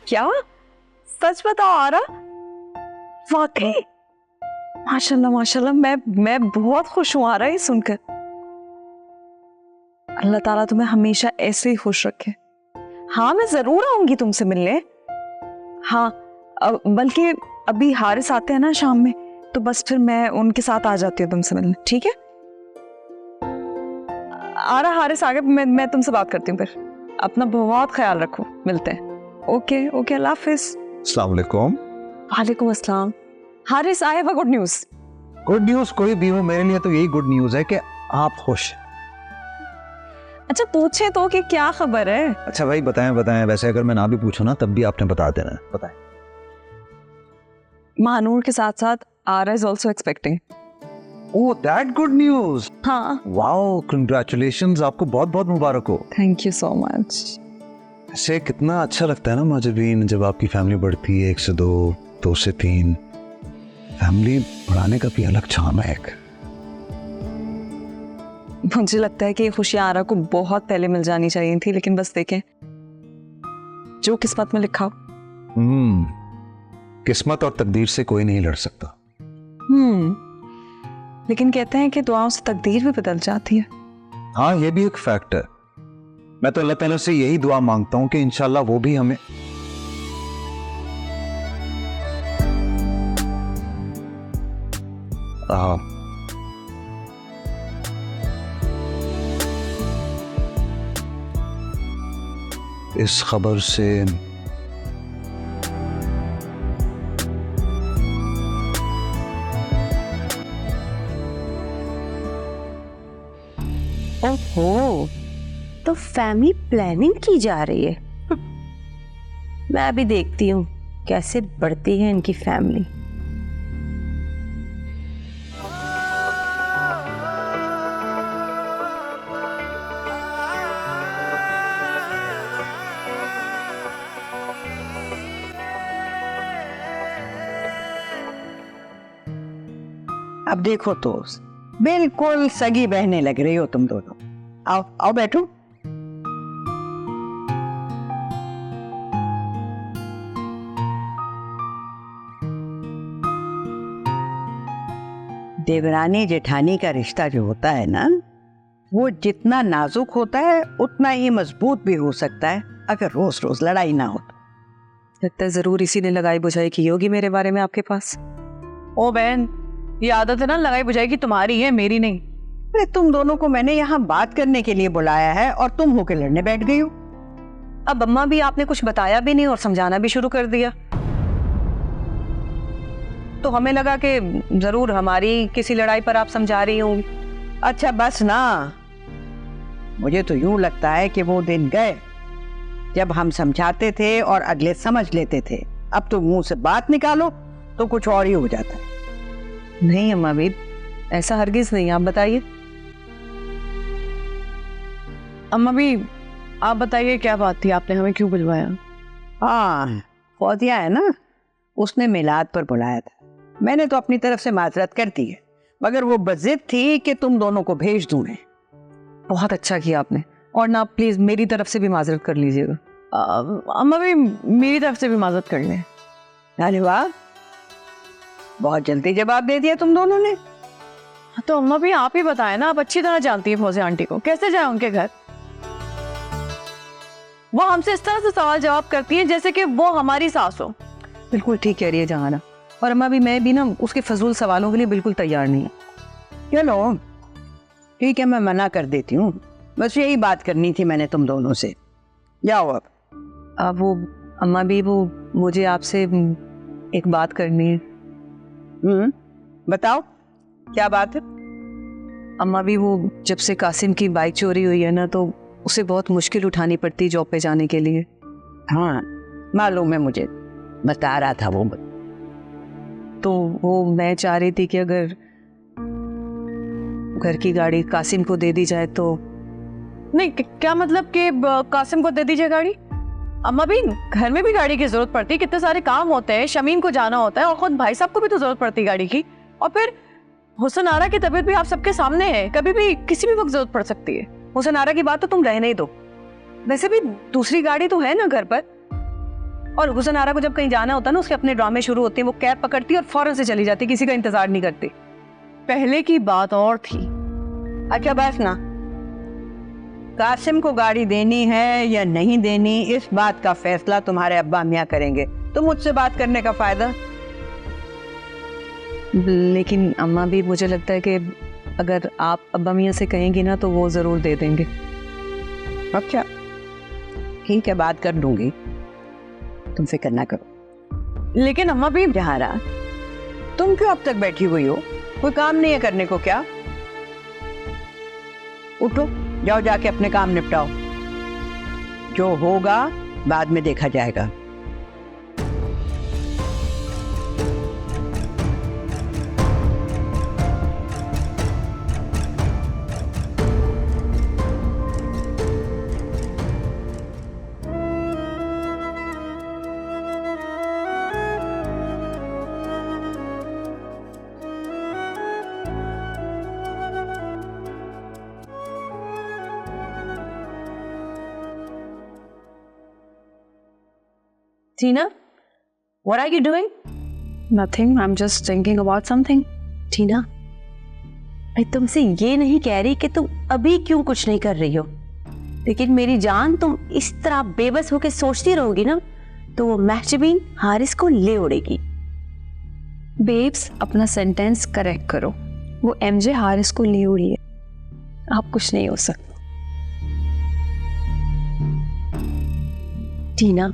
क्या? सच बताओ आरा, वाकई? माशाल्लाह माशाल्लाह, मैं बहुत खुश हूँ आरा ये सुनकर। अल्लाह ताला तुम्हें हमेशा ऐसे ही खुश रखे। हाँ मैं जरूर आऊंगी तुमसे मिलने। हाँ बल्कि अभी हारिस आते हैं ना शाम में, तो बस फिर मैं उनके साथ आ जाती हूँ तुमसे मिलने, ठीक है? आरा हारिस आ गए, मैं तुमसे बात करती हूँ फिर। अपना बहुत ख्याल रखो, मिलते हैं। ओके ओके, अल्लाह हाफिज। अस्सलाम वालेकुम। वालेकुम अस्सलाम। Haris, I have a good news. Good news कोई भी हो, मेरे लिए तो यही गुड न्यूज़ है कि आप खुश। अच्छा पूछे तो कि क्या खबर है? अच्छा भाई बताएं बताएं, वैसे अगर मैं ना भी पूछूं ना तब भी आपने बता देना है, बताएं। महानूर के साथ साथ Ara is also expecting. Oh that good news. हाँ वाओ, कंग्रेचुलेशंस, आपको बहुत बहुत मुबारक हो। Thank you so much. ऐसे कितना अच्छा लगता है ना माजबीन, जब आपकी फैमिली बढ़ती है 1 से 2, 2 से 3। फैमिली बढ़ाने का भी अलग चार्म है एक। मुझे लगता है कि ये खुशियां आरा को बहुत पहले मिल जानी चाहिए थी, लेकिन बस देखें जो किस्मत में लिखा हो। किस्मत और तकदीर से कोई नहीं लड़ सकता। लेकिन कहते हैं कि दुआओं से तकदीर भी बदल जाती है। हाँ ये भी एक फैक्ट है। मैं तो अल्लाह ताला से यही दुआ मांगता हूँ कि इंशाल्लाह वो भी हमें इस खबर से ओहो, तो फैमिली प्लानिंग की जा रही है। मैं अभी देखती हूँ कैसे बढ़ती है इनकी फैमिली। अब देखो तो बिल्कुल सगी बहने लग रही हो तुम दोनों। आओ आओ बैठो। देवरानी जेठानी का रिश्ता जो होता है ना, वो जितना नाजुक होता है उतना ही मजबूत भी हो सकता है अगर रोज रोज लड़ाई ना हो। लगता है जरूर इसी ने लगाई बुझाई की होगी मेरे बारे में आपके पास। ओ बहन, ये आदत है ना लगाई बुझाई की, तुम्हारी है मेरी नहीं। अरे तुम दोनों को मैंने यहाँ बात करने के लिए बुलाया है और तुम होके लड़ने बैठ गई हो। अब अम्मा भी आपने कुछ बताया भी नहीं और समझाना भी शुरू कर दिया, तो हमें लगा कि जरूर हमारी किसी लड़ाई पर आप समझा रही होंगी। अच्छा बस ना, मुझे तो यूं लगता है कि वो दिन गए जब हम समझाते थे और अगले समझ लेते थे। अब तो मुंह से बात निकालो तो कुछ और ही हो जाता है। नहीं अम्मा भी, ऐसा हरगिज नहीं, आप बताइए। अम्मा भी आप बताइए क्या बात थी, आपने हमें क्यों बुलवाया? हाँ फौजिया है ना, उसने मिलाद पर बुलाया था। मैंने तो अपनी तरफ से माजरत कर दी है, मगर वो बज़िद थी कि तुम दोनों को भेज दूं मैं। बहुत अच्छा किया आपने, और ना प्लीज मेरी तरफ से भी माजरत कर लीजिएगा। अम्मा भी मेरी तरफ से भी माजरत कर लें। अरे वाह, बहुत जल्दी जवाब दे दिया तुम दोनों ने। तो अम्मा भी आप ही बताएं ना, आप अच्छी तरह जानती है फौजिया आंटी को, कैसे जाए उनके घर? वो हमसे इस तरह से सवाल जवाब करती है जैसे कि वो हमारी सास हो। बिल्कुल ठीक कह रही है जहाना, और अम्मा भी मैं भी ना उसके फजूल सवालों के लिए बिल्कुल तैयार नहीं है। चलो ठीक है, मैं मना कर देती हूँ, बस यही बात करनी थी मैंने तुम दोनों से। जाओ अब। वो अम्मा भी, वो मुझे आपसे एक बात करनी है। बताओ क्या बात है? अम्मा भी, वो जब से कासिम की बाइक चोरी हुई है ना, तो उसे बहुत मुश्किल उठानी पड़ती जॉब पे जाने के लिए। हाँ मालूम है मुझे, बता रहा था वो। तो वो मैं चाह रही थी कि अगर घर की गाड़ी कासिम को दे दी जाए तो। नहीं, क्या मतलब कि कासिम को दे दीजिए गाड़ी? अम्मा भी घर में भी गाड़ी की जरूरत पड़ती है, कितने सारे काम होते हैं, शमीम को जाना होता है और खुद भाई साहब को भी तो जरूरत पड़ती है गाड़ी की। और फिर हुसन आरा की तबीयत भी आप सबके सामने है, कभी भी किसी भी वक्त जरूरत पड़ सकती है। हुसन आरा की बात तो तुम रहने ही दो, वैसे भी दूसरी गाड़ी तो है ना घर पर। और हुसन आरा को जब कहीं जाना होता है ना, उसके अपने ड्रामे शुरू होते हैं, वो कैब पकड़ती है और फौरन से चली जाती, किसी का इंतजार नहीं करती। पहले की बात और थी। अच्छा बस ना, कासिम को गाड़ी देनी है या नहीं देनी, इस बात का फैसला तुम्हारे अब्बा मियाँ करेंगे, तो मुझसे बात करने का फायदा। लेकिन अम्मा भी, मुझे लगता है कि अगर आप अब्बा मियाँ से कहेंगी ना तो वो ज़रूर दे देंगे। अच्छा ठीक है, बात कर लूंगी, तुम फिक्र ना करो। लेकिन अम्मा भी, जहारा, तुम क्यों अब तक बैठी हुई हो? कोई काम नहीं है करने को क्या? उठो, जाओ जाके अपने काम निपटाओ, जो होगा बाद में देखा जाएगा। टीना, what are you doing? Nothing, I'm just thinking about something. टीना, मैं तुमसे ये नहीं कह रही कि तुम अभी क्यों कुछ नहीं कर रही हो, लेकिन मेरी जान, तुम इस तरह बेबस होकर सोचती रहोगी ना तो वो महजबीन हारिस को ले उड़ेगी। बेब्स, अपना सेंटेंस करेक्ट करो। वो एमजे हारिस को ले उड़ी है, आप कुछ नहीं हो सकता। टीना,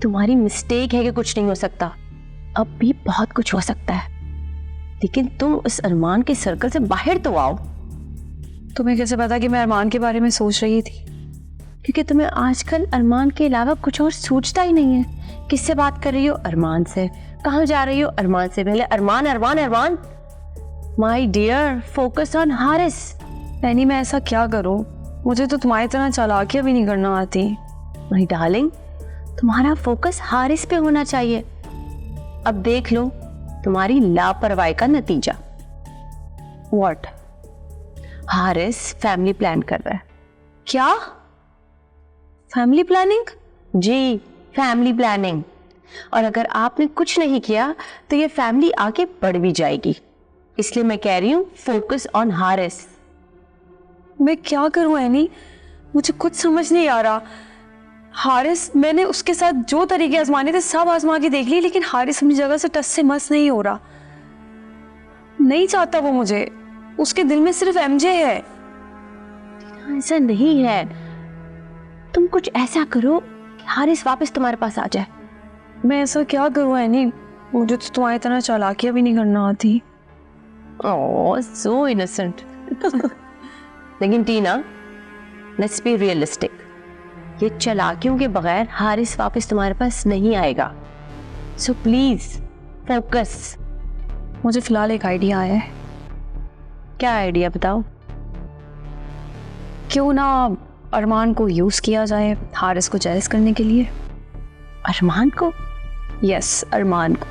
तुम्हारी मिस्टेक है कि कुछ नहीं हो सकता, अब भी बहुत कुछ हो सकता है, लेकिन तुम उस अरमान के सर्कल से बाहर तो आओ। तुम्हें कैसे पता कि मैं अरमान के बारे में सोच रही थी? क्योंकि तुम्हें आजकल अरमान के अलावा कुछ और सोचता ही नहीं है। किससे बात कर रही हो? अरमान से। कहाँ जा रही हो? अरमान से। पहले Armaan Armaan Armaan. My dear, focus on Haris. यानी मैं ऐसा क्या करूं? मुझे तो तुम्हारी तरह चालाकियां भी नहीं करना आती। माय डार्लिंग, तुम्हारा फोकस हारिस पे होना चाहिए। अब देख लो तुम्हारी लापरवाही का नतीजा। व्हाट? हारिस फैमिली प्लान कर रहा है। क्या? Family planning? जी, फैमिली प्लानिंग। और अगर आपने कुछ नहीं किया तो ये फैमिली आगे बढ़ भी जाएगी, इसलिए मैं कह रही हूँ फोकस ऑन हारिस। मैं क्या करूं एनी? मुझे कुछ समझ नहीं आ रहा। हारिस, मैंने उसके साथ जो तरीके आजमाने थे सब आजमा के देख लिए, लेकिन हारिस अपनी जगह से टस से मस नहीं हो रहा। नहीं चाहता वो मुझे, उसके दिल में सिर्फ एमजे है। ऐसा नहीं है, तुम कुछ ऐसा करो कि हारिस वापस तुम्हारे पास आ जाए। मैं ऐसा क्या करूं एनी? मुझे तो तुम्हारी तरह चालाकियां भी नहीं करना आती। ओह, सो इनोसेंट। लेकिन टीना, लेट्स बी रियलिस्टिक, ये चालाकियों के बगैर हारिस वापस तुम्हारे पास नहीं आएगा। So please focus. मुझे फिलहाल एक आइडिया आया है। क्या आइडिया? बताओ। क्यों ना अरमान को यूज किया जाए हारिस को जेलस करने के लिए। अरमान को? यस, अरमान को।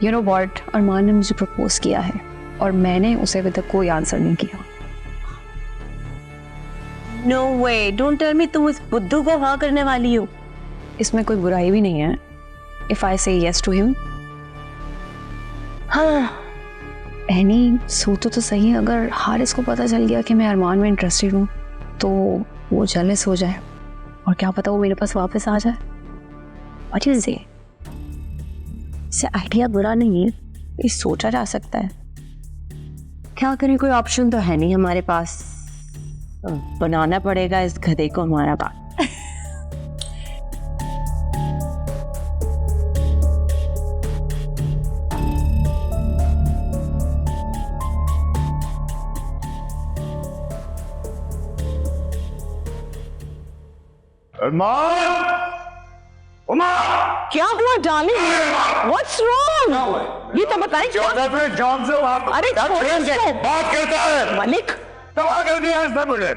यू नो व्हाट, अरमान ने मुझे प्रपोज किया है और मैंने उसे अभी तक कोई आंसर नहीं किया। No way, don't tell me तुम उस बुद्धू को हाँ करने वाली हो। इसमें कोई बुराई भी नहीं है इफ आई से यस टू हिम। हाँ, एनी, सोचो तो सही, अगर हारिस को पता चल गया कि मैं अरमान में इंटरेस्टेड हूँ तो वो जेलस हो जाए और क्या पता वो मेरे पास वापस आ जाए। व्हाट यू से? से आइडिया बुरा नहीं है, ये सोचा जा सकता है। क्या करें, कोई ऑप्शन तो है नहीं हमारे पास, बनाना पड़ेगा इस गधे को हमारा बात। क्या हुआ डार्लिंग? What's wrong? ये तो बताएं। अरे बात करता है मलिक, कर दिया इसने मुझे।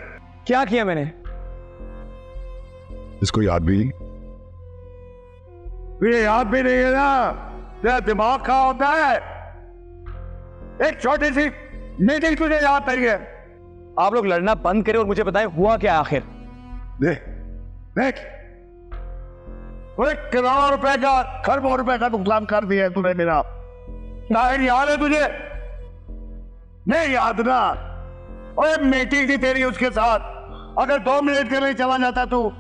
क्या किया मैंने? इसको याद भी नहीं? तुझे याद भी नहीं है ना? तेरा दिमाग खा होता है। एक छोटी सी मीटिंग तुझे याद नहीं है? आप लोग लड़ना बंद करें और मुझे बताएं हुआ क्या आखिर। देख देख, ओए करोड़ों रुपए का, खरबों रुपए का नुकसान कर दिया है तूने मेरा। ताहिर याद है तुझे? नहीं याद ना? ओए मीटिंग थी तेरी उसके साथ, अगर 2 मिनट के लिए चला जाता तू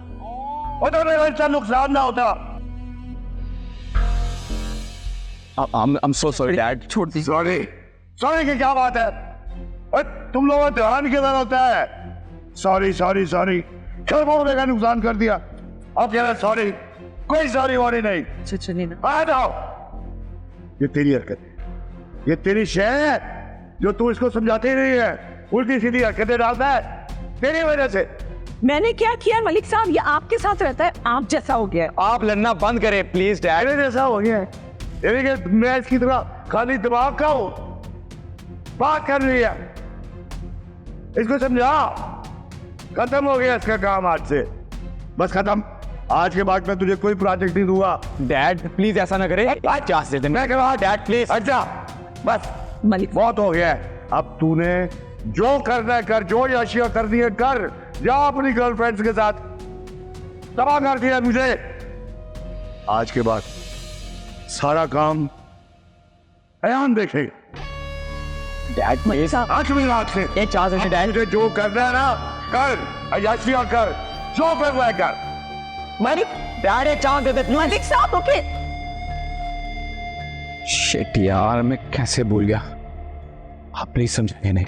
तो मेरा इतना नुकसान ना होता। I'm so sorry, Dad. छोड़ दी। सॉरी की क्या बात है? ओए तुम लोगों का ध्यान किधर होता है? सॉरी खरबों रुपए का नुकसान कर दिया, अब कह रहे सॉरी। कोई सॉरी वॉरी नहीं। चलिए ना। आ जाओ। ये तेरी हरकत है, ये तेरी शय है जो तू इसको समझाती नहीं है, उल्टी सीधी हरकतें डालता है तेरी वजह से। मैंने क्या किया मलिक साहब? ये आपके साथ रहता है, आप जैसा हो गया है। आप लड़ना बंद करें प्लीज डैड। मेरे जैसा हो गया है, यानी कि मैं इसकी तरह खाली दिमाग का हूं। बात कर रही है, इसको समझा। खत्म हो गया इसका काम आज से, बस खत्म। आज के बाद मैं तुझे कोई प्रोजेक्ट नहीं दूंगा। डैड प्लीज ऐसा ना करें। चांस दे दे। मैं कह रहा डैड प्लीज। अच्छा बस मलिक बहुत हो गया है। अब तूने जो करना है कर, जो याशिया कर दी है कर, जा अपनी गर्लफ्रेंड्स के साथ। तबाह कर दिया मुझे। आज के बाद सारा काम अयान देखेगा। Dad please. आज मेरी रात से ये चांस दे डैड। तुझे जो करना है ना कर, अयाशिया कर, जो करना है कर। मलिक डैड एक चांस दे दे। मलिक साहब ओके। शिट यार, मैं कैसे भूल गया। आप प्लीज समझाइए नहीं।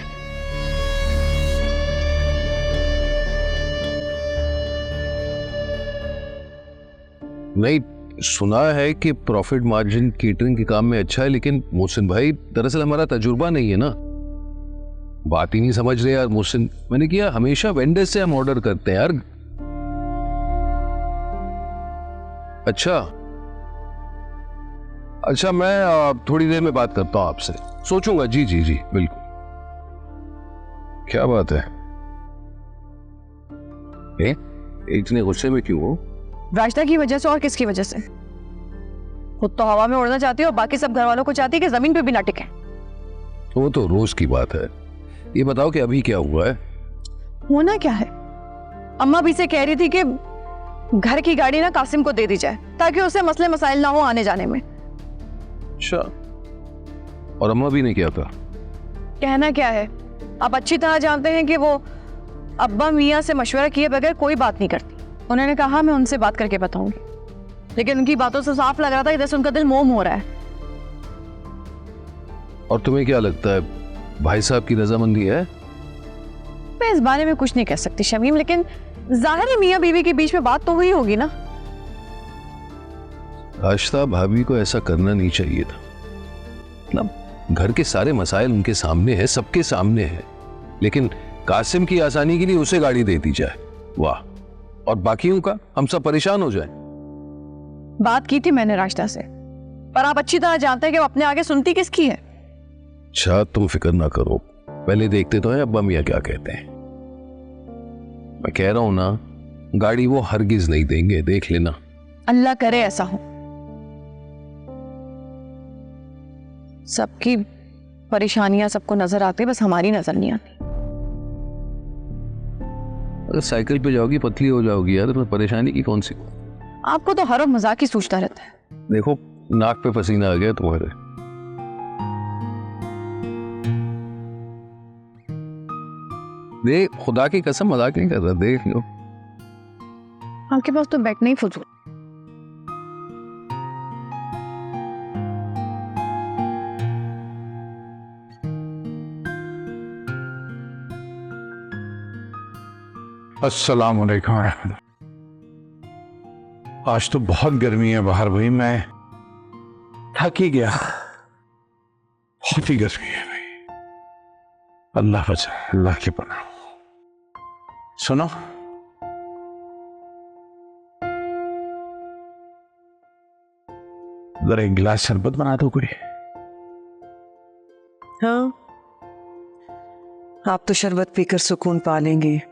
नहीं, सुना है कि प्रॉफिट मार्जिन केटरिंग के काम में अच्छा है, लेकिन मोहसिन भाई दरअसल हमारा तजुर्बा नहीं है ना, बात ही नहीं समझ रहे यार मोहसिन। मैंने किया हमेशा वेंडर से हम ऑर्डर करते हैं यार। अच्छा मैं थोड़ी देर में बात करता हूं आपसे, सोचूंगा। जी जी जी बिल्कुल। क्या बात है? इतने गुस्से में क्यों हो? राजदा की वजह से। और किसकी वजह से? खुद तो हवा में उड़ना चाहती है और बाकी सब घर वालों को चाहती है कि जमीन पे भी ना टिके। वो तो रोज की बात है। ये बताओ कि अभी क्या हुआ है? होना क्या है, अम्मा भी से कह रही थी कि घर की गाड़ी ना कासिम को दे दी जाए ताकि उसे मसले मसाइल ना हो आने जाने में। अच्छा, और अम्मा भी ने क्या कहा? कहना क्या है, आप अच्छी तरह जानते हैं कि वो अब्बा मियाँ से मशवरा किए बगैर कोई बात नहीं करती। उन्होंने कहा मैं उनसे बात करके बताऊंगी, लेकिन उनकी बातों से साफ लग रहा था जैसे उनका दिल मोम हो रहा है। और तुम्हें क्या लगता है, भाई साहब की रजामंदी है? मैं इस बारे में कुछ नहीं कह सकती शमीम, लेकिन जाहिर है मियाँ बीवी के बीच में बात तो हुई होगी ना। राशिदा भाभी को ऐसा करना नहीं चाहिए था। मतलब घर के सारे मसाइल उनके सामने है, सबके सामने है, लेकिन कासिम की आसानी के लिए उसे गाड़ी दे दी जाए। वाह, और बाकियों का हम सब परेशान हो जाए। बात की थी मैंने राशिदा से, पर आप अच्छी तरह जानते हैं कि वो अपने आगे सुनती किसकी है। अच्छा तुम फिक्र ना करो, पहले देखते तो है अब्बा मियाँ क्या कहते हैं। मैं कह रहा हूं ना, गाड़ी वो हरगिज नहीं देंगे, देख लेना। अल्लाह करे ऐसा हो। सबकी परेशानियां सबको नजर आती, बस हमारी नजर नहीं आती। अगर साइकिल पे जाओगी पतली हो जाओगी यार, तुम्हें परेशानी की कौन सी? आपको तो हर वक्त मजाक ही सूझता रहता है। देखो नाक पे पसीना आ गया तुम्हारे। देख, खुदा की कसम मजाक नहीं कर रहा, देख लो। आपके पास तो बैठना ही फजूल। अस्सलाम वालेकुम। आज तो बहुत गर्मी है बाहर भाई, मैं थक ही गया। बहुत ही गर्मी है भाई, अल्लाह बचाए, अल्लाह के पनाह। सुनो, जरा एक गिलास शरबत बना दो कोई। हाँ, आप तो शरबत पीकर सुकून पा लेंगे,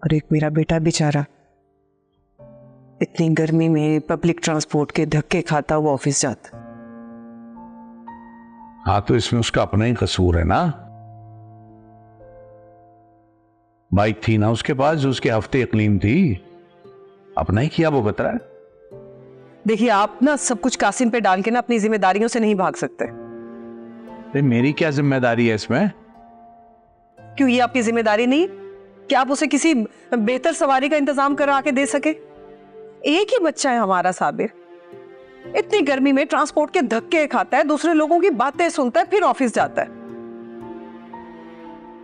और एक मेरा बेटा बेचारा इतनी गर्मी में पब्लिक ट्रांसपोर्ट के धक्के खाता हुआ ऑफिस जाता। हाँ तो इसमें उसका अपना ही कसूर है ना। बाइक थी ना उसके पास जो उसके हफ्ते इकलीम थी, अपना ही किया वो बता रहा है। देखिए आप ना सब कुछ कासिम पे डाल के ना अपनी जिम्मेदारियों से नहीं भाग सकते। अरे मेरी क्या जिम्मेदारी है इसमें? क्यों, ये आपकी जिम्मेदारी नहीं कि आप उसे किसी बेहतर सवारी का इंतजाम करा के दे सके? एक ही बच्चा है हमारा साबिर, इतनी गर्मी में ट्रांसपोर्ट के धक्के खाता है, दूसरे लोगों की बातें सुनता है, फिर ऑफिस जाता है।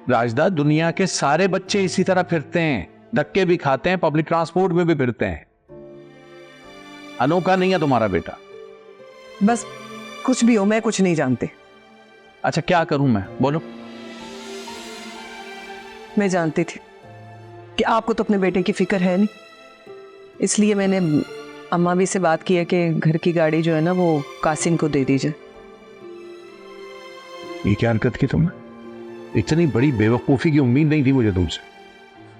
राजदा, दुनिया के सारे बच्चे इसी तरह फिरते हैं, धक्के भी खाते हैं, पब्लिक ट्रांसपोर्ट में भी फिरते हैं। अनोखा नहीं है तुम्हारा बेटा। बस कुछ भी हो, मैं कुछ नहीं जानती। अच्छा क्या करूं मैं, बोलो। मैं जानती थी कि आपको तो अपने बेटे की फिक्र है नहीं, इसलिए मैंने अम्मा भी से बात की है कि घर की गाड़ी जो है ना वो कासिम को दे दीजिए। ये क्या हरकत की तुमने? इतनी बड़ी बेवकूफी की उम्मीद नहीं थी मुझे तुमसे।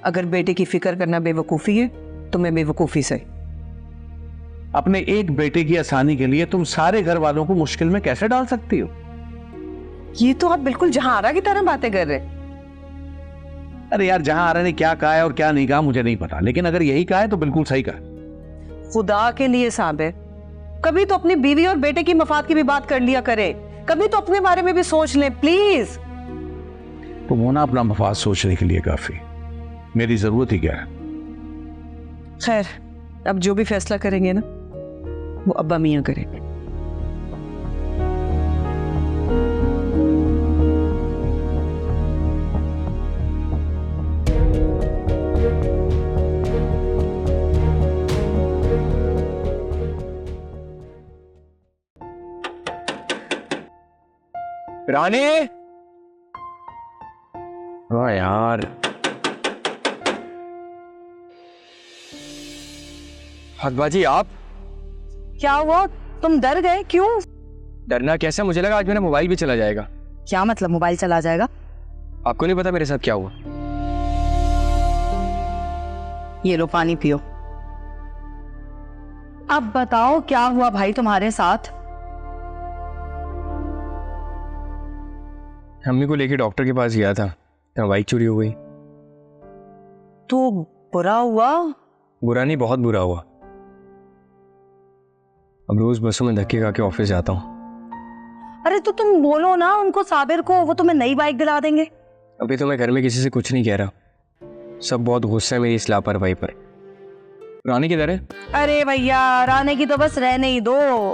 अगर बेटे की फिक्र करना बेवकूफ़ी है तो मैं बेवकूफ़ी से। अपने एक बेटे की आसानी के लिए तुम सारे घर वालों को मुश्किल में कैसे डाल सकती हो? ये तो आप बिल्कुल जहारा की तरह बातें कर रहे हैं। अरे यार, जहां आरा ने क्या कहा है और क्या नहीं कहा मुझे नहीं पता, लेकिन अगर यही कहा है तो बिल्कुल सही कहा। खुदा के लिए साबिर, कभी तो अपनी बीवी और बेटे की मफाद की भी बात कर लिया करे, कभी तो अपने बारे में भी सोच लें प्लीज। तुम हो ना अपना मफाद सोचने के लिए काफी, मेरी जरूरत ही क्या है? खैर, अब जो भी फैसला करेंगे ना वो अब्बा मियां करेंगे। रानी, वाह यार, हकबाजी आप? क्या हुआ, तुम डर गए? क्यों? डरना कैसा, मुझे लगा आज मेरा मोबाइल भी चला जाएगा। क्या मतलब मोबाइल चला जाएगा? आपको नहीं पता मेरे साथ क्या हुआ? ये लो पानी पियो। अब बताओ क्या हुआ भाई तुम्हारे साथ? अम्मी को लेके डॉक्टर के पास गया था, तो बाइक चोरी हो गई। तो बुरा हुआ? बुरा नहीं, बहुत बुरा हुआ। अब रोज बसों में धक्के खा के ऑफिस जाता हूँ। अरे तो तुम बोलो ना उनको, साबिर को, वो तुम्हें नई बाइक दिला देंगे। अभी तो मैं घर में किसी से कुछ नहीं कह रहा, सब बहुत गुस्सा है मेरी इस लापरवाही पर। रानी किधर है? अरे भैया, रानी की तो बस रहने ही दो,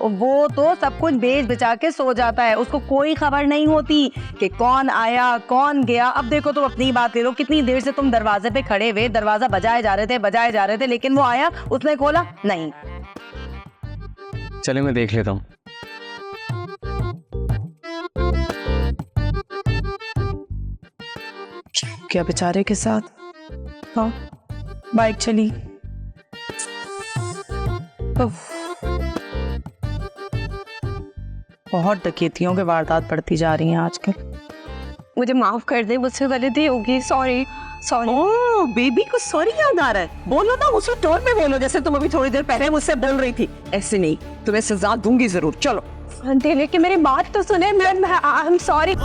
वो तो सब कुछ बेच बचा के सो जाता है, उसको कोई खबर नहीं होती कि कौन आया कौन गया। अब देखो तुम अपनी बात ले लो, कितनी देर से तुम दरवाजे पे खड़े हुए, दरवाजा बजाए जा रहे थे, लेकिन वो आया, उसने खोला नहीं। चले मैं देख लेता हूँ। क्या बेचारे के साथ? हाँ, बाइक चली। बहुत डकैतियों के वारदात बढ़ती जा रही हैं आजकल। मुझे माफ कर दे, मुझसे गलती होगी, सॉरी सॉरी। ओह, बेबी को सॉरी याद आ रहा है। बोलो ना, उसी टोन में बोलो जैसे तुम अभी थोड़ी देर पहले मुझसे बोल रही थी। ऐसे नहीं, तुम्हें सजा दूंगी जरूर। चलो आंटी, लेकिन मेरी बात तो सुने। मैं आई एम सॉरी।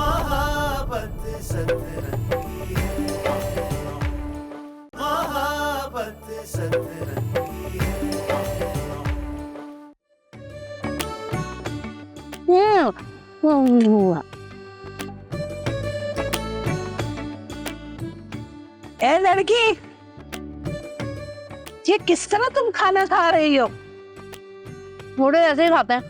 ए लड़की, ये किस तरह तुम खाना खा रही हो? थोड़े ऐसे ही खाते हैं।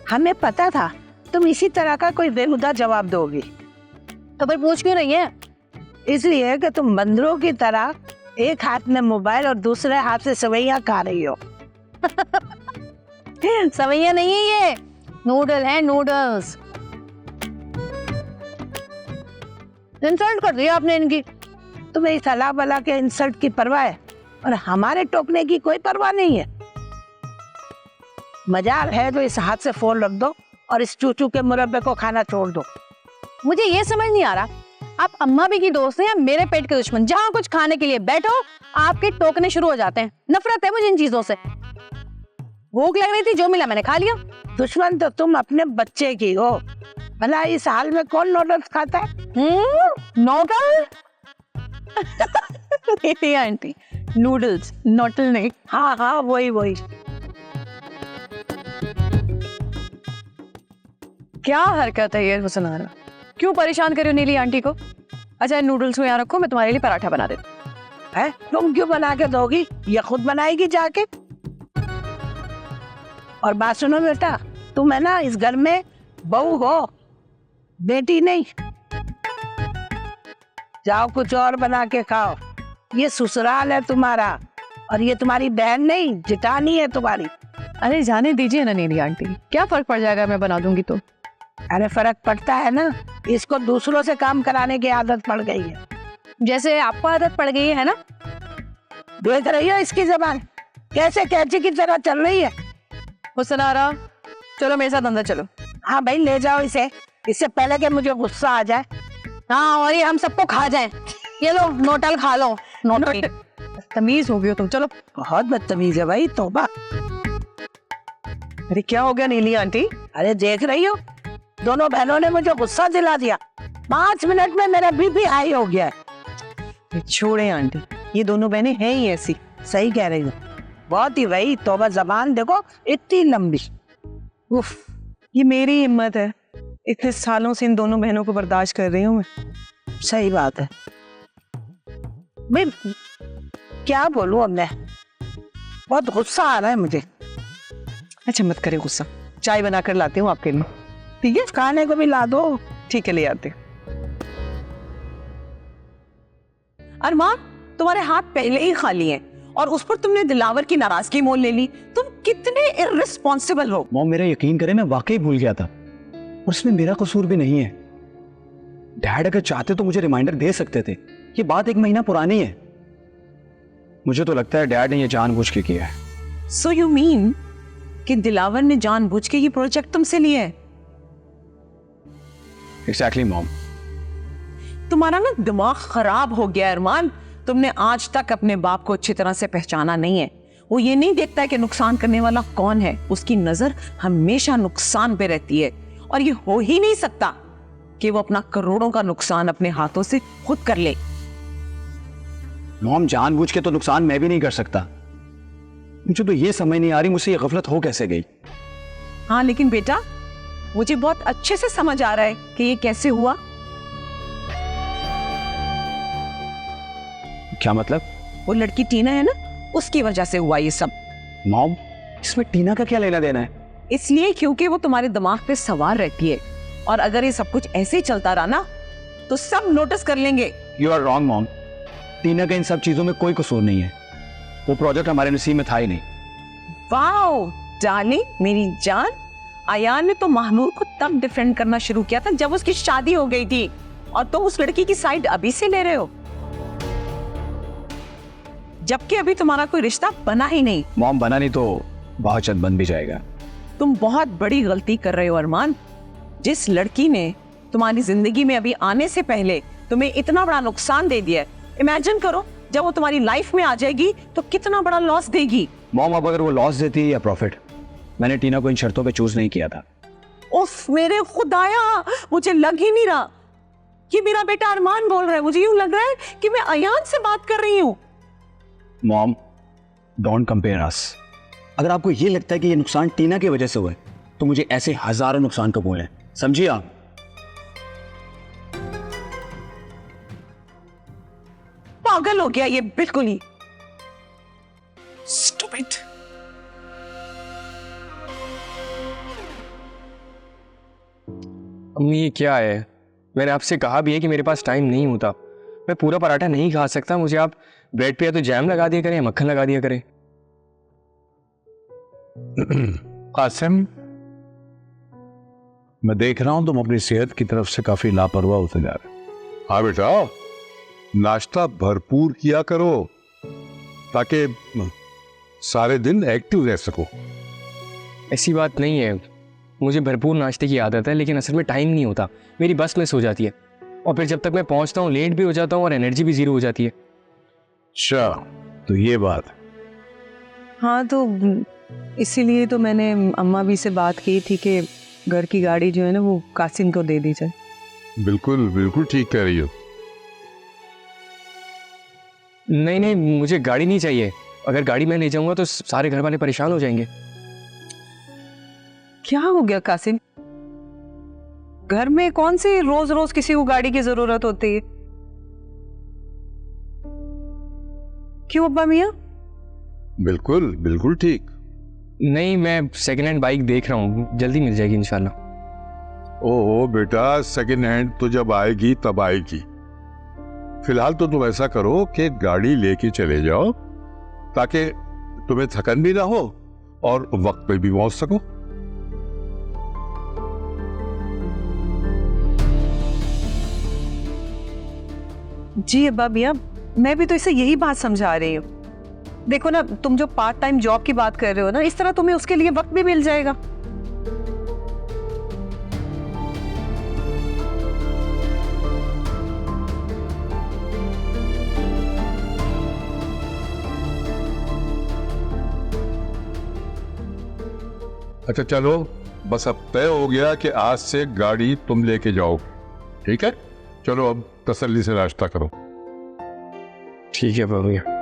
हमें पता था तुम इसी तरह का कोई बेहुदा जवाब दोगी। तो फिर पूछ क्यों रही है? इसलिए कि तुम बंदरों की तरह एक हाथ में मोबाइल और दूसरे हाथ से सवैया खा रही हो। सवैया नहीं है, ये नूडल है, नूडल्स। इंसल्ट कर दिया आपने इनकी। तुम्हें इस अला बला के इंसल्ट की परवाह है और हमारे टोकने की कोई परवाह नहीं है। मजाल है तो इस हाथ से फोन रख दो और इस चूचू के मुरब्बे को खाना छोड़ दो। मुझे ये समझ नहीं आ रहा, आप अम्मा भी की दोस्त हैं या मेरे पेट के दुश्मन? जहाँ कुछ खाने के लिए बैठो आपके टोकने शुरू हो जाते हैं। नफरत है मुझे इन चीजों से। भूख लग रही थी, जो मिला मैंने खा लिया। दुश्मन तो तुम अपने बच्चे की हो। भला इस हाल में कौन नूडल्स खाता है? नूडल? नहीं आंटी, नूडल्स, नोटल नहीं। हाँ हाँ वही वही। क्या हरकत है ये हुसनारा, क्यों परेशान कर रही हो नीली आंटी को? अच्छा नूडल्स को यहाँ रखो, मैं तुम्हारे लिए पराठा बना देती हूँ। है तुम क्यों बना के दोगी, ये खुद बनाएगी जाके। और बात सुनो बेटा, तुम है ना इस घर में बहू हो, बेटी नहीं। जाओ कुछ और बना के खाओ, ये ससुराल है तुम्हारा और ये तुम्हारी बहन नहीं, जिटानी है तुम्हारी। अरे जाने दीजिए ना नीली आंटी, क्या फर्क पड़ जाएगा मैं बना दूंगी तो। अरे फर्क पड़ता है ना, इसको दूसरों से काम कराने की आदत पड़ गई है। जैसे आपको आदत पड़ गई है ना। देख रही हो इसकी जबान कैसे कैंची की तरह चल रही है। हुसनारा चलो मेरे साथ अंदर चलो। हाँ भाई ले जाओ इसे, इससे पहले कि मुझे गुस्सा आ जाए। हाँ और ये हम सबको खा जाए। ये लो नोटल खा लो। नोटल तमीज हो गई हो तुम, चलो। बहुत बदतमीज है भाई, तौबा। अरे क्या हो गया नीली आंटी? अरे देख रही हो, दोनों बहनों ने मुझे गुस्सा दिला दिया। 5 मिनट में मेरा बीपी हाई हो गया है। छोड़े आंटी, ये दोनों बहनें हैं ही ऐसी। सही कह रही हो, बहुत ही भाई, तौबा जबान देखो इतनी लंबी। उफ, ये मेरी हिम्मत है, इतने सालों से इन दोनों बहनों को बर्दाश्त कर रही हूँ मैं। सही बात है भाई, क्या बोलूं अब मैं, बहुत गुस्सा आ रहा है मुझे। अच्छा मत करे गुस्सा, चाय बना कर लाती हूँ आपके लिए। ठीक है, खाने को भी ला दो। ठीक है ले आते। अरमान तुम्हारे हाथ पहले ही खाली हैं और उस पर तुमने दिलावर की नाराजगी मोल ले ली। तुम कितने इररिस्पॉन्सिबल हो। मॉम मेरा यकीन करें, मैं वाकई भूल गया था और उसमें मेरा कसूर भी नहीं है। डैड अगर चाहते तो मुझे रिमाइंडर दे सकते थे, ये बात 1 महीना पुरानी है। मुझे तो लगता है डैड ने ये जानबूझ के किया है। सो यू मीन कि दिलावर ने जानबूझ के ये प्रोजेक्ट तुमसे लिया है? Exactly mom. तुम्हारा ना दिमाग खराब हो गया अरमान। तुमने आज तक अपने बाप को अच्छी तरह से पहचाना नहीं है। वो ये नहीं देखता है कि नुकसान करने वाला कौन है, उसकी नजर हमेशा नुकसान पे रहती है। और ये हो ही नहीं सकता कि वो अपना करोड़ों का नुकसान अपने हाथों से खुद कर ले। मॉम जानबूझ के तो नुकसान मैं भी नहीं कर सकता। मुझे तो ये समझ नहीं आ रही मुझसे ये गफलत हो कैसे गई। हाँ लेकिन बेटा मुझे बहुत अच्छे से समझ आ रहा है कि ये कैसे हुआ। क्या मतलब? वो लड़की टीना है ना, उसकी वजह से हुआ ये सब। मॉम इसमें टीना का क्या लेना देना है? इसलिए क्योंकि वो तुम्हारे दिमाग पे सवार रहती है और अगर ये सब कुछ ऐसे ही चलता रहा ना तो सब नोटिस कर लेंगे। यू आर रॉन्ग मॉम, टीना का इन सब चीजों में कोई कसूर नहीं है। वो प्रोजेक्ट हमारे नसीब में था ही नहीं। वाओ डार्लिंग, मेरी जान, आयान ने तो महानूर को तब डिफेंड करना शुरू किया था जब उसकी शादी हो गई थी, और तुम उस लड़की की साइड अभी से ले रहे हो, जबकि अभी तुम्हारा कोई रिश्ता बना ही नहीं। मॉम बना नहीं तो बहुत जल्द बन भी जाएगा। तुम बहुत बड़ी गलती कर रहे हो अरमान। जिस लड़की ने तुम्हारी जिंदगी में अभी आने से पहले तुम्हें इतना बड़ा नुकसान दे दिया, इमेजिन करो जब वो तुम्हारी लाइफ में आ जाएगी तो कितना बड़ा लॉस देगी। मॉम अब अगर वो लॉस देती है या प्रॉफिट, मैंने टीना को इन शर्तों पे चूज नहीं किया था। उफ मेरे खुदाया, मुझे लग ही नहीं रहा कि मेरा बेटा अरमान बोल रहा है। मुझे यूं लग रहा है कि मैं अयान से बात कर रही हूँ। मॉम डोंट कंपेयर अस। अगर आपको ये लगता है कि ये नुकसान टीना की वजह से हुआ है तो मुझे ऐसे हजारों नुकसान कबूल है, समझिए आप। पागल हो गया ये बिल्कुल ही। Stupid. अम्मी ये क्या है? मैंने आपसे कहा भी है कि मेरे पास टाइम नहीं होता। मैं पूरा पराठा नहीं खा सकता। मुझे आप ब्रेड पे या तो जैम लगा दिया करें या मक्खन लगा दिया करें। कासिम, मैं देख रहा हूं तुम अपनी सेहत की तरफ से काफी लापरवाह होते जा रहे हो। हाँ बेटा, नाश्ता भरपूर किया करो ताकि सारे दिन एक्टिव रह सको। ऐसी बात नहीं है, मुझे भरपूर नाश्ते की आदत है, लेकिन असल में टाइम नहीं होता। मेरी बस मिस हो जाती है और फिर जब तक मैं पहुंचता हूँ लेट भी हो जाता हूँ और एनर्जी भी जीरो हो जाती है। अच्छा, तो ये बात। हाँ तो इसीलिए तो मैंने अम्मा भी से बात की थी कि घर की गाड़ी जो है ना वो कासिम को दे दी जाए। बिल्कुल बिल्कुल ठीक कह रही हो। नहीं नहीं, मुझे गाड़ी नहीं चाहिए। अगर गाड़ी मैं ले जाऊंगा तो सारे घर वाले परेशान हो जाएंगे। क्या हो गया कासिम? घर में कौन सी रोज रोज किसी को गाड़ी की जरूरत होती है? क्यों अब्बा मियां? बिल्कुल बिल्कुल ठीक। नहीं, मैं सेकेंड हैंड बाइक देख रहा हूँ, जल्दी मिल जाएगी इंशाल्लाह। ओहो बेटा, सेकंड हैंड तो जब आएगी तब आएगी। फिलहाल तो तुम ऐसा करो कि गाड़ी लेके चले जाओ ताकि तुम्हें थकन भी ना हो और वक्त पे भी पहुंच सको। जी अब्बा मियां, मैं भी तो इसे यही बात समझा रही हूँ। देखो ना, तुम जो पार्ट टाइम जॉब की बात कर रहे हो ना, इस तरह तुम्हें उसके लिए वक्त भी मिल जाएगा। अच्छा चलो, बस अब तय हो गया कि आज से गाड़ी तुम लेके जाओ, ठीक है? चलो अब तसल्ली से नाश्ता करो। ठीक है भैया।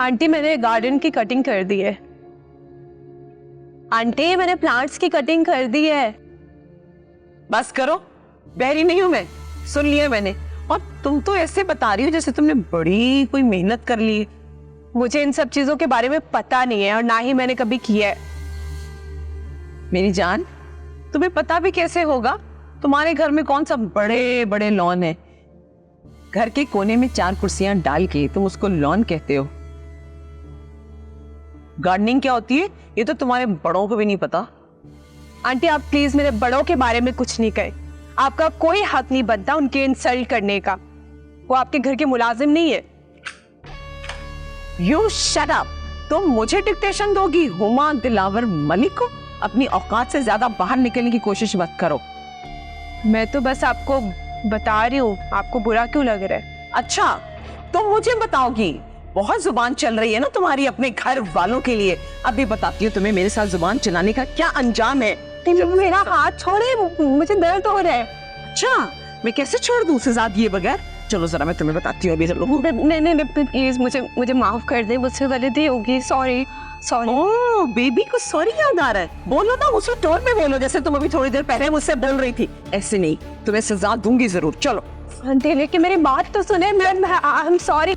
आंटी, मैंने गार्डन की कटिंग कर दी है। आंटी, मैंने प्लांट्स की कटिंग कर दी है। बस करो, बहरी नहीं हूं मैं, सुन लिया मैंने। और तुम तो ऐसे बता रही हो जैसे तुमने बड़ी कोई मेहनत कर ली है। मुझे इन सब चीजों के बारे में पता नहीं है और ना ही मैंने कभी किया है। मेरी जान, तुम्हें पता भी कैसे होगा? तुम्हारे घर में कौन सा बड़े बड़े लॉन है? घर के कोने में 4 कुर्सियां डाल के तुम उसको लॉन कहते हो। गार्डनिंग क्या होती है ये तो तुम्हारे बड़ों को भी नहीं पता। आंटी, आप प्लीज मेरे बड़ों के बारे में कुछ नहीं कहें। आपका कोई हक नहीं बनता उनके इंसल्ट करने का। वो आपके घर के मुलाजिम नहीं है। You shut up. तुम मुझे डिक्टेशन दोगी हुमा दिलावर मलिक को? अपनी औकात से ज्यादा बाहर निकलने की कोशिश मत करो। मैं तो बस आपको बता रही हूँ, आपको बुरा क्यों लग रहा है? अच्छा, तुम मुझे बताओगी? बहुत जुबान चल रही है ना तुम्हारी अपने घर वालों के लिए। अभी बताती हूँ तुम्हें मेरे साथ जुबान चलाने का क्या अंजाम है। मेरा हाथ छोड़े, मुझे दर्द हो रहा है। अच्छा, मैं कैसे छोड़ दूँ उसे साथ ये बगैर? चलो जरा मैं तुम्हें बताती हूँ अभी। चलो नहीं प्लीज, मुझे माफ कर दे, मुझसे गलती होगी। Sorry sorry. ओह बेबी को सॉरी याद आ रहा है। बोलो ना, उसी टोन में बोलो जैसे तुम अभी थोड़ी देर पहले मुझसे बोल रही थी। ऐसे नहीं, तुम्हें सजा दूंगी जरूर। चलो लेकिन मेरी बात तो सुने। I am sorry.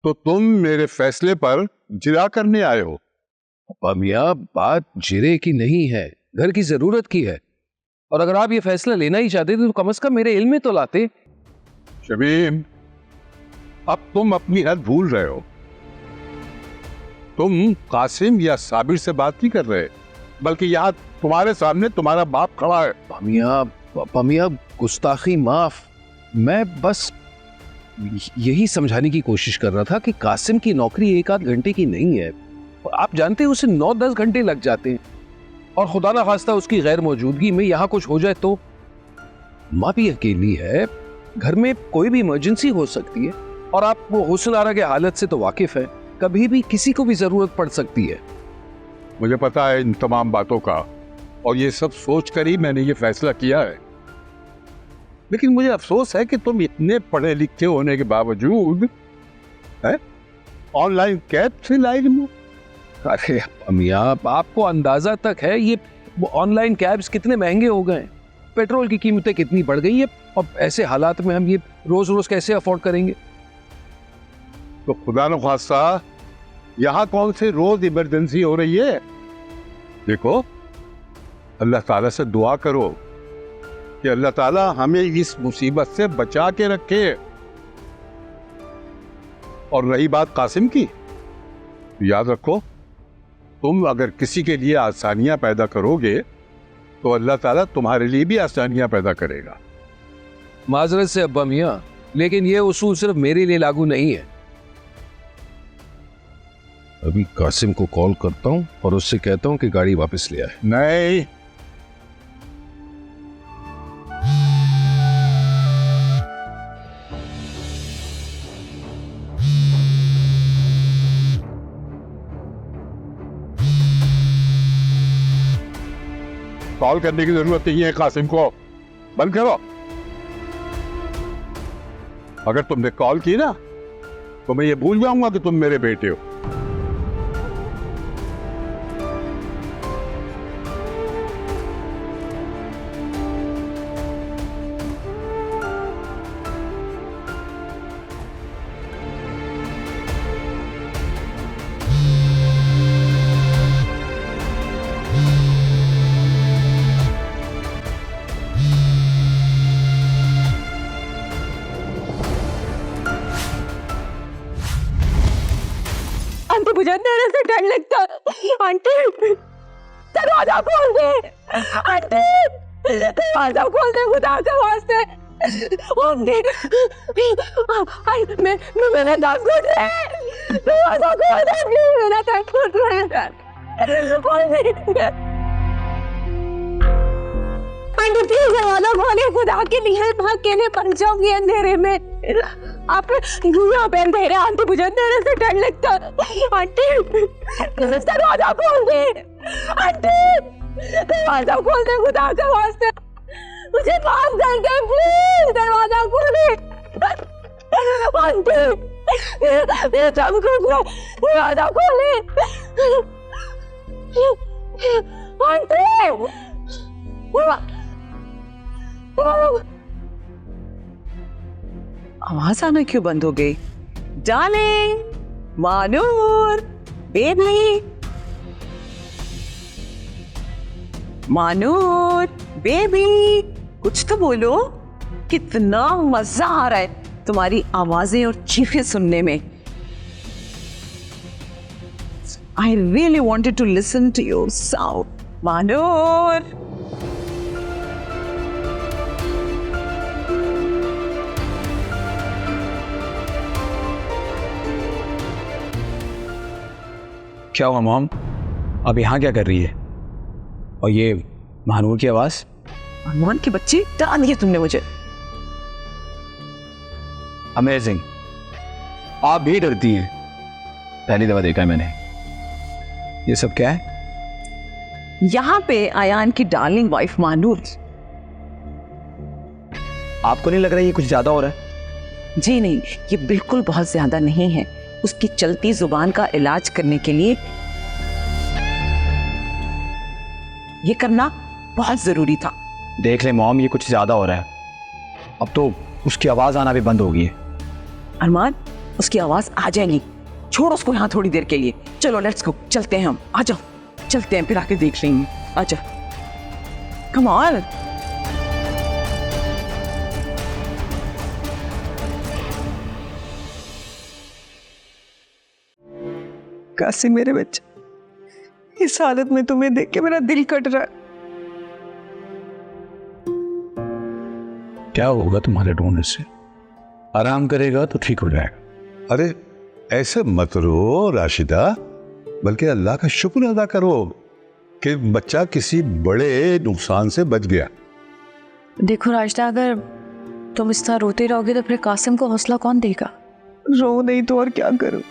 तो तुम मेरे फैसले पर जिरा करने आए हो? अब्बा मियां, बात जिरे की नहीं है, घर की जरूरत की है। और अगर आप ये फैसला लेना ही चाहते थे तो कम से कम मेरे इल्म में तो लाते। शबीम, अब तुम अपनी हद भूल रहे हो। तुम कासिम या साबिर से बात नहीं कर रहे, बल्कि यहाँ तुम्हारे सामने तुम्हारा बाप खड़ा है। अब्बा मियां, गुस्ताखी माफ। मैं बस यही समझाने की कोशिश कर रहा था कि कासिम की नौकरी 1 आध घंटे की नहीं है। आप जानते हैं उसे 9-10 घंटे लग जाते हैं, और खुदा ना खास्ता उसकी गैर मौजूदगी में यहाँ कुछ हो जाए तो। माँ भी अकेली है, घर में कोई भी इमरजेंसी हो सकती है, और आप वो हुस्न आरा के हालत से तो वाकिफ है, कभी भी किसी को भी जरूरत पड़ सकती है। मुझे पता है इन तमाम बातों का, और ये सब सोच कर ही मैंने ये फैसला किया है। लेकिन मुझे अफसोस है कि तुम इतने पढ़े लिखे होने के बावजूद ऑनलाइन कैब से लाई रिमूव। अरे अमिया, आपको अंदाजा तक है ये ऑनलाइन कैब्स कितने महंगे हो गए, पेट्रोल की कीमतें कितनी बढ़ गई है, और ऐसे हालात में हम ये रोज रोज कैसे अफोर्ड करेंगे? तो खुदा न खास्ता यहाँ कौन से रोज इमरजेंसी हो रही है। देखो, अल्लाह ताला से दुआ करो कि अल्लाह ताला हमें इस मुसीबत से बचा के रखे। और रही बात कासिम की, याद रखो, तुम अगर किसी के लिए आसानियां पैदा करोगे तो अल्लाह ताला तुम्हारे लिए भी आसानियां पैदा करेगा। माजरत से अब्बा मियां, लेकिन ये उसूल सिर्फ मेरे लिए लागू नहीं है। अभी कासिम को कॉल करता हूं और उससे कहता हूं कि गाड़ी वापस ले आए। नहीं, कॉल करने की जरूरत नहीं है कासिम को, बंद करो। अगर तुमने कॉल की ना तो मैं ये भूल जाऊंगा कि तुम मेरे बेटे हो। आंटी मुझे अंधेरे से डर लगता। आंटी दरवाजा खोल दे, आंटी दरवाजा खोल दे खुदा के वास्ते। आंटी मेरा दांत घुट रहा है, दरवाजा खोल दे प्लीज, मेरा दांत घुट रहा है। आंटी प्लीज दरवाजा खोले, खुदा के लिए मैं अकेले पड़ जाऊंगी अंधेरे में। आप यहाँ पे अंधेरे, आंटी मुझे अंधेरे से डर लगता। आंटी दरवाजा खोल दे, आंटी दरवाजा खोल दे खुदा के वास्ते, मुझे माफ कर दे प्लीज, दरवाजा खोले। आंटी मेरा सब कुछ दरवाजा खोले। आंटी आवाज आना क्यों बंद हो गई? Darling, Manur, baby, Manur, baby, कुछ तो बोलो। कितना मजा आ रहा है तुम्हारी आवाजें और चीखें सुनने में। I really wanted to listen to your sound, Manur. क्या हुआ मॉम? अब यहाँ क्या कर रही है? और ये महानूर की आवाज? हनुमान की बच्ची, डाल दिया तुमने मुझे। अमेजिंग, आप भी डरती हैं। पहली दफा देखा है मैंने। ये सब क्या है? यहाँ पे आयान की डार्लिंग वाइफ मानूर। आपको नहीं लग रहा है ये कुछ ज्यादा हो रहा है? जी नहीं, ये बिल्कुल बहुत ज्यादा नहीं है। उसकी चलती जुबान का इलाज करने के लिए ये करना बहुत जरूरी था। देख ले मॉम, ये कुछ ज्यादा हो रहा है। अब तो उसकी आवाज आना भी बंद हो गई है। अरमान, उसकी आवाज आ जाएगी, छोड़ उसको यहाँ थोड़ी देर के लिए। चलो लेट्स गो, चलते हैं हम। आ जाओ, चलते हैं, फिर आके देख लेंगे। आ जाओ, कम ऑन। कासिम मेरे बच्चे, इस हालत में तुम्हें देख के मेरा दिल कट रहा है। क्या होगा तुम्हारे ढूंढने से? आराम करेगा तो ठीक हो जाएगा। अरे ऐसे मत रो राशिदा, बल्कि अल्लाह का शुक्र अदा करो कि बच्चा किसी बड़े नुकसान से बच गया। देखो राशिदा, अगर तुम इस तरह रोते रहोगे तो फिर कासिम को हौसला कौन देगा? रो नहीं तो और क्या करूं?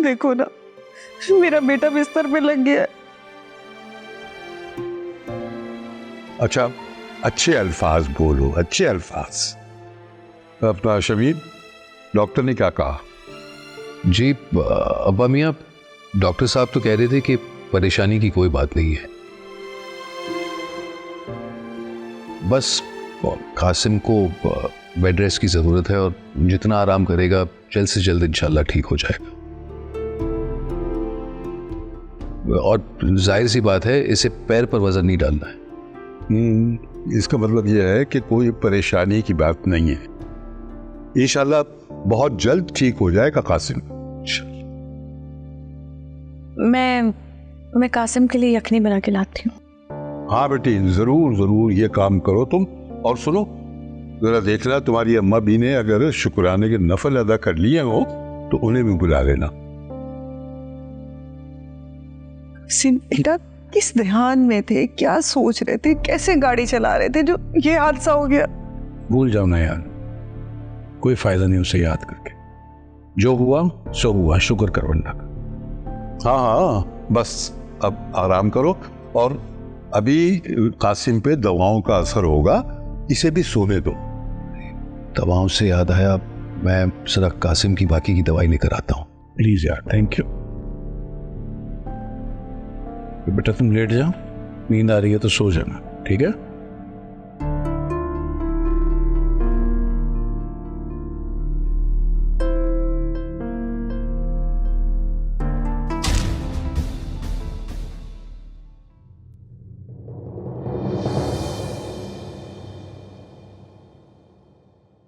देखो ना, मेरा बेटा बिस्तर पे लग गया। अच्छा, अच्छे अल्फाज बोलो, अच्छे अल्फाज। अपना शमीम, डॉक्टर ने क्या कहा? जी अब्बा मियाँ, डॉक्टर साहब तो कह रहे थे कि परेशानी की कोई बात नहीं है, बस कासिम को बेड रेस्ट की जरूरत है और जितना आराम करेगा जल्द से जल्द इंशाल्लाह ठीक हो जाएगा। और जाहिर सी बात है, इसे पैर पर वजन नहीं डालना है। इसका मतलब यह है कि कोई परेशानी की बात नहीं है। इंशाल्लाह बहुत जल्द ठीक हो जाएगा कासिम। मैं कासिम के लिए यखनी बना के लाती हूँ। हाँ बेटी, जरूर जरूर ये काम करो तुम। और सुनो, जरा देखना तुम्हारी अम्मा भी ने अगर शुक्राने के नफल अदा कर लिए हो तो उन्हें भी बुला लेना। कासिम बेटा किस ध्यान में थे, क्या सोच रहे थे, कैसे गाड़ी चला रहे थे जो ये हादसा हो गया? भूल जाओ ना यार, कोई फायदा नहीं उसे याद करके। जो हुआ सो हुआ, शुक्र करो अल्लाह का। हाँ हाँ, बस अब आराम करो। और अभी कासिम पे दवाओं का असर होगा, इसे भी सोने दो। दवाओं से याद आया, मैं जरा कासिम की बाकी की दवाई लेकर आता हूँ। प्लीज यार, थैंक यू। बेटा तुम लेट जाओ, नींद आ रही है तो सो जाना, ठीक है?